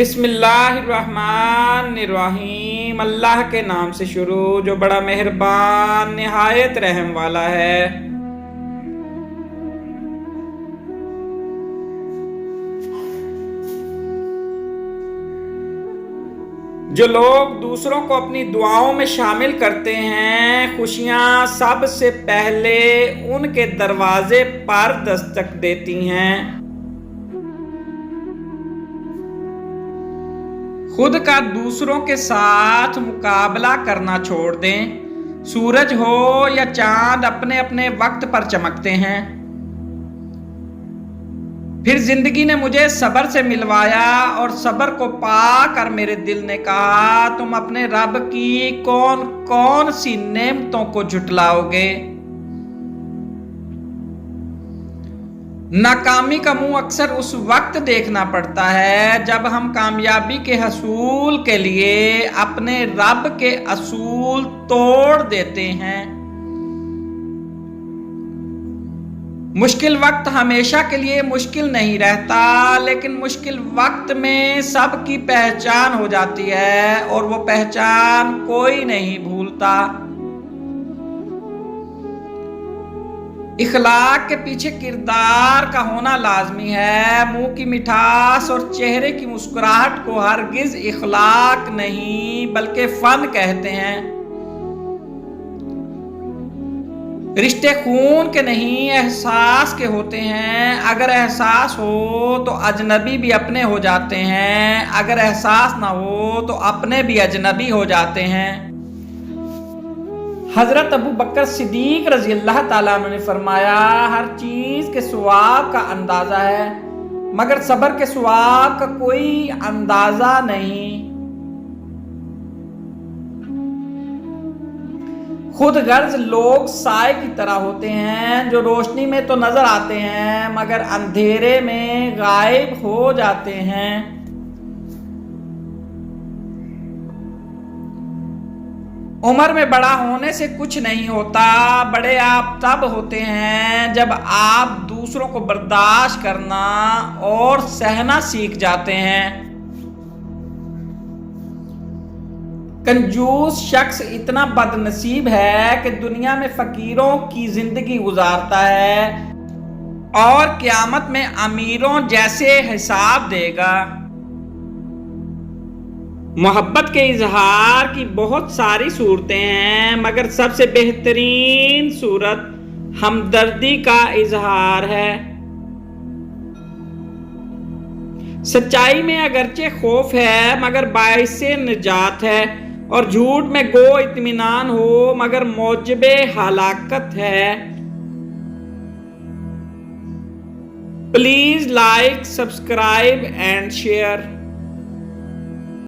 بسم اللہ الرحمن الرحیم، اللہ کے نام سے شروع جو بڑا مہربان نہایت رحم والا ہے۔ جو لوگ دوسروں کو اپنی دعاؤں میں شامل کرتے ہیں، خوشیاں سب سے پہلے ان کے دروازے پر دستک دیتی ہیں۔ خود کا دوسروں کے ساتھ مقابلہ کرنا چھوڑ دیں۔ سورج ہو یا چاند اپنے اپنے وقت پر چمکتے ہیں۔ پھر زندگی نے مجھے صبر سے ملوایا اور صبر کو پا کر میرے دل نے کہا، تم اپنے رب کی کون کون سی نعمتوں کو جھٹلاؤ گے۔ ناکامی کا منہ اکثر اس وقت دیکھنا پڑتا ہے جب ہم کامیابی کے حصول کے لیے اپنے رب کے اصول توڑ دیتے ہیں۔ مشکل وقت ہمیشہ کے لیے مشکل نہیں رہتا، لیکن مشکل وقت میں سب کی پہچان ہو جاتی ہے اور وہ پہچان کوئی نہیں بھولتا۔ اخلاق کے پیچھے کردار کا ہونا لازمی ہے۔ منہ کی مٹھاس اور چہرے کی مسکراہٹ کو ہرگز اخلاق نہیں بلکہ فن کہتے ہیں۔ رشتے خون کے نہیں احساس کے ہوتے ہیں۔ اگر احساس ہو تو اجنبی بھی اپنے ہو جاتے ہیں، اگر احساس نہ ہو تو اپنے بھی اجنبی ہو جاتے ہیں۔ حضرت ابو بکر صدیق رضی اللہ تعالیٰ عنہ نے فرمایا، ہر چیز کے ثواب کا اندازہ ہے مگر صبر کے ثواب کا کوئی اندازہ نہیں۔ خود غرض لوگ سائے کی طرح ہوتے ہیں جو روشنی میں تو نظر آتے ہیں مگر اندھیرے میں غائب ہو جاتے ہیں۔ عمر میں بڑا ہونے سے کچھ نہیں ہوتا، بڑے آپ تب ہوتے ہیں جب آپ دوسروں کو برداشت کرنا اور سہنا سیکھ جاتے ہیں۔ کنجوس شخص اتنا بد نصیب ہے کہ دنیا میں فقیروں کی زندگی گزارتا ہے اور قیامت میں امیروں جیسے حساب دے گا۔ محبت کے اظہار کی بہت ساری صورتیں ہیں مگر سب سے بہترین صورت ہمدردی کا اظہار ہے۔ سچائی میں اگرچہ خوف ہے مگر باعث نجات ہے، اور جھوٹ میں گو اطمینان ہو مگر موجب ہلاکت ہے۔ Please like, subscribe and share.